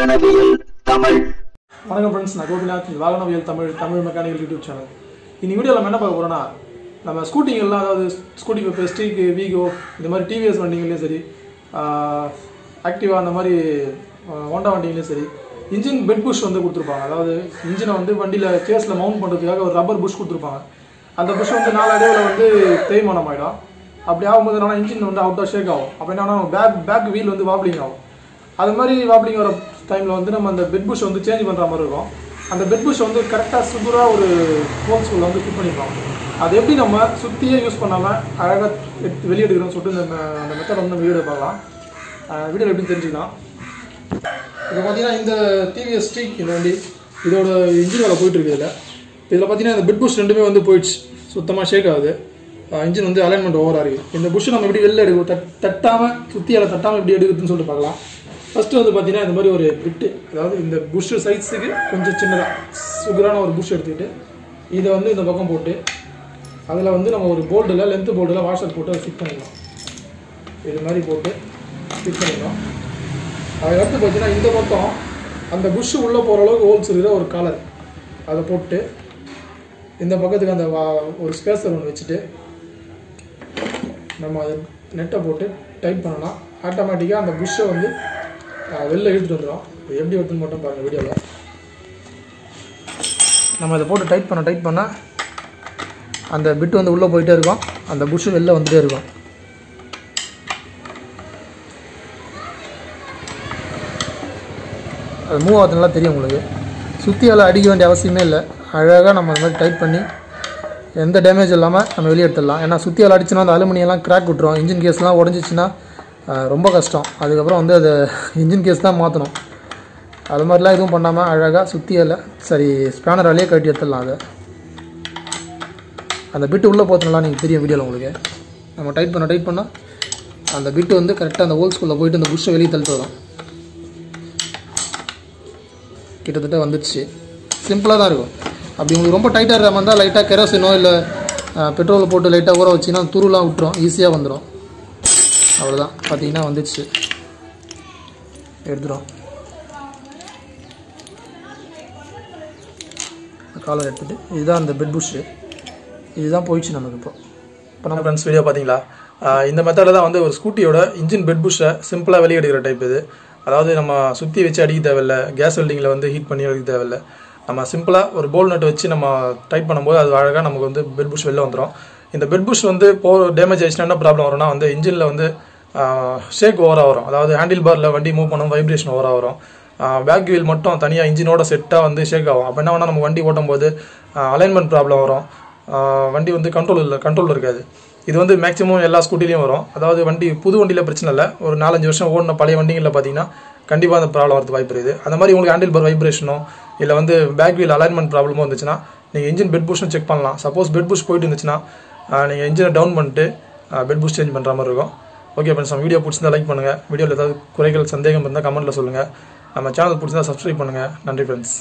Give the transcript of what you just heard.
வாகனவியல் தமிழ். வணக்கம் ஃப்ரெண்ட்ஸ், நான் கோபிநாத். வாகனவியல் தமிழ் மெக்கானிக்கல் யூடியூப் சேனல். இந்த வீடியோவில் நம்ம என்ன பார்க்க போகிறோம்னா, நம்ம ஸ்கூட்டிங்கெல்லாம், அதாவது ஸ்கூட்டி பெஸ்டிக்கு, வீகோ, இந்த மாதிரி டிவிஎஸ் வண்டிங்களையும் சரி, ஆக்டிவா அந்த மாதிரி ஹோண்டா வண்டிங்களையும் சரி, இன்ஜின் பெட் புஷ் வந்து கொடுத்துருப்பாங்க. அதாவது இன்ஜினை வந்து வண்டியில் கேஸில் மவுண்ட் பண்ணுறதுக்காக ஒரு ரப்பர் புஷ் கொடுத்துருப்பாங்க. அந்த புஷ் வந்து நாளடைவில் வந்து தேய்மானம் ஆகிடும். அப்படி ஆகும்போது என்னன்னா இன்ஜின் வந்து அவுட்டாக ஷேக் ஆகும். அப்போ என்னன்னா பேக் வீல் வந்து வாப்ளிங் ஆகும். அது மாதிரி வாப்ளிங் வர டைமில் வந்து நம்ம அந்த பெட் புஷ் வந்து சேஞ்ச் பண்ணுற மாதிரி இருக்கும். அந்த பெட் புஷ் வந்து கரெக்டாக சூப்பராக ஒரு ஹோல்ஸ்குள்ளே வந்து ஃபிட் பண்ணிக்கலாம். அது எப்படி நம்ம சுற்றியே யூஸ் பண்ணாமல் அழகாக வெளியே எடுக்கிறோம்னு சொல்லிட்டு அந்த மெத்தட் வந்து நம்ம வீடியோ பார்க்கலாம். வீடியோவில் எப்படின்னு தெரிஞ்சுக்கலாம். இப்போ பார்த்தீங்கன்னா இந்த டிவிஎஸ் ஸ்ட்ரீக் இந்த வண்டி இதோட இன்ஜின் வேலை போயிட்டு இருக்குது. இதில் பார்த்தீங்கன்னா இந்த பெட் புஷ் ரெண்டுமே வந்து போயிடுச்சு, சுத்தமாக ஷேக் ஆகுது. இன்ஜின் வந்து அலைன்மெண்ட் ஓவராக இருக்குது. இந்த புஷ் நம்ம எப்படி வெளில எடுக்கும், தட்டாமல் சுற்றியால் தட்டாமல் எப்படி எடுக்குதுன்னு சொல்லிட்டு பார்க்கலாம். ஃபஸ்ட்டு வந்து பார்த்தீங்கன்னா இந்த மாதிரி ஒரு பிட்டு, அதாவது இந்த புஷ் சைஸுக்கு கொஞ்சம் சின்னதாக சுகரான ஒரு புஷ் எடுத்துக்கிட்டு இதை வந்து இந்த பக்கம் போட்டு அதில் வந்து நம்ம ஒரு போல்டில் லென்த்து போல்டில் வாஷர் போட்டு அதை ஃபிட் பண்ணிடலாம். இது மாதிரி போட்டு ஃபிட் பண்ணிடலாம். அதுக்கடுத்து பார்த்தீங்கன்னா இந்த பக்கம் அந்த புஷ்ஷு உள்ளே போகிற அளவுக்கு ஹோல்ஸ் இருக்கிற ஒரு காலர் அதை போட்டு இந்த பக்கத்துக்கு அந்த ஒரு ஸ்பேஸர் ஒன்று வச்சுட்டு நம்ம அதை நெட்டை போட்டு டைட் பண்ணலாம். ஆட்டோமேட்டிக்காக அந்த புஷ்ஷை வந்து வெளில இழுத்துட்டு வந்துடும். எப்படி எடுத்துன்னு மட்டும் பாருங்கள் வீடியோவில். நம்ம இதை போட்டு டைட் பண்ண அந்த பிட்டு வந்து உள்ளே போயிட்டே இருக்கும், அந்த புஷ்ஷு வெளில வந்துகிட்டே இருக்கும். அது மூவ் ஆகுதுலாம் தெரியும் உங்களுக்கு. சுற்றியால் அடிக்க வேண்டிய அவசியமே இல்லை. அழகாக நம்ம அந்த மாதிரி டைட் பண்ணி எந்த டேமேஜ் இல்லாமல் நம்ம வெளியே எடுத்துடலாம். ஏன்னா சுற்றியால் அடிச்சுன்னா அந்த அலுமினியெல்லாம் கிராக் விட்டுரும். இன்ஜின் கேஸ்லாம் உடஞ்சிச்சின்னா ரொம்ப கஷ்டம். அதுக்கப்புறம் வந்து அதை இன்ஜின் கேஸ் தான் மாற்றணும். அது மாதிரிலாம் எதுவும் பண்ணாமல் அழகாக சுற்றியால் ஸ்பேனராலேயே கட்டி எடுத்துடலாம். அதை அந்த பிட்டு உள்ளே போத்தலாம். நீங்கள் தெரியும் வீடியோவில் உங்களுக்கு. நம்ம டைட் பண்ணால் அந்த பிட்டு வந்து கரெக்டாக அந்த ஹோல்ஸ்குள்ளே போயிட்டு அந்த புஷ்ஷை வெளியே தள்ளிட்டு வரும். கிட்டத்தட்ட வந்துடுச்சு. சிம்பிளாக தான் இருக்கும். அப்படி உங்களுக்கு ரொம்ப டைட்டாக இருக்கிற மாதிரி இருந்தால் லைட்டாக கெரோசினோ இல்லை பெட்ரோலில் போட்டு லைட்டாக ஊற வச்சிங்கன்னா துருலாம் விட்டுரும், ஈஸியாக வந்துடும். அவ்வளோதான், பார்த்தீங்கன்னா வந்துடுச்சு. எடுத்துடும். காலர் எடுத்துகிட்டு இதுதான் அந்த பெட் புஷ்ஷு. இதுதான் போயிடுச்சு நமக்கு. இப்போ நம்ம ஃப்ரெண்ட்ஸ் வீடியோ பார்த்தீங்களா? இந்த மெத்தடில் தான் வந்து ஒரு ஸ்கூட்டியோட இன்ஜின் பெட் புஷ்ஷை சிம்பிளாக வெளியே எடுக்கிற டைப் இது. அதாவது நம்ம சுற்றி வச்சு அடிக்க தேவையில்லை, கேஸ் வெல்டிங்கில் வந்து ஹீட் பண்ணி அடிக்க தேவையில்லை. நம்ம சிம்பிளாக ஒரு போல் நட் வச்சு நம்ம டைட் பண்ணும்போது அது அழகாக நமக்கு வந்து பெட் புஷ் வெளில வந்துடும். இந்த பெட் புஷ் வந்து டேமேஜ் ஆயிடுச்சுன்னா என்ன ப்ராப்ளம் வரும்னா வந்து இன்ஜினில் வந்து ஷேக் ஓவராக வரும். அதாவது ஹேண்டில் பாரில் வண்டி மூவ் பண்ணும், வைப்ரேஷன் ஓவராக வரும். பேக் வீல் மட்டும் தனியாக இன்ஜினோட செட்டாக வந்து ஷேக் ஆகும். அப்போ என்ன வேணால் நம்ம வண்டி ஓட்டும் போது அலைன்மெண்ட் ப்ராப்ளம் வரும். வண்டி வந்து கண்ட்ரோல் இருக்காது. இது வந்து மேக்ஸிமம் எல்லா ஸ்கூட்டிலையும் வரும். அதாவது வண்டி புது வண்டியில் பிரச்சனை இல்லை, ஒரு 4-5 வருஷம் ஓடின பழைய வண்டிகளில் பார்த்தீங்கன்னா கண்டிப்பாக அந்த ப்ராப்ளம் வரது வாய்ப்பு இருக்குது. அந்த மாதிரி உங்களுக்கு ஹேண்டில் பார் வைப்ரேஷனோ இல்லை வந்து பேக் வீல் அலைன்மெண்ட் ப்ராப்ளமோ இருந்துச்சுன்னா நீங்கள் இன்ஜின் பெட் புஷ்ஷும் செக் பண்ணலாம். சப்போஸ் பெட் புஷ் போயிட்டு இருந்துச்சுன்னா நீங்கள் இன்ஜினை டவுன் பண்ணிட்டு பெட் புஷ் சேஞ்ச் பண்ணுற மாதிரி இருக்கும். ஓகே ஃப்ரெண்ட்ஸ், நம்ம வீடியோ பிடிச்சிருந்தா லைக் பண்ணுங்கள். வீடியோவில் ஏதாவது குறைகள் சந்தேகம் இருந்தால் கமெண்ட்டில் சொல்லுங்கள். நம்ம சேனல் பிடிச்சிருந்தா சப்ஸ்கிரைப் பண்ணுங்கள். நன்றி ஃப்ரெண்ட்ஸ்.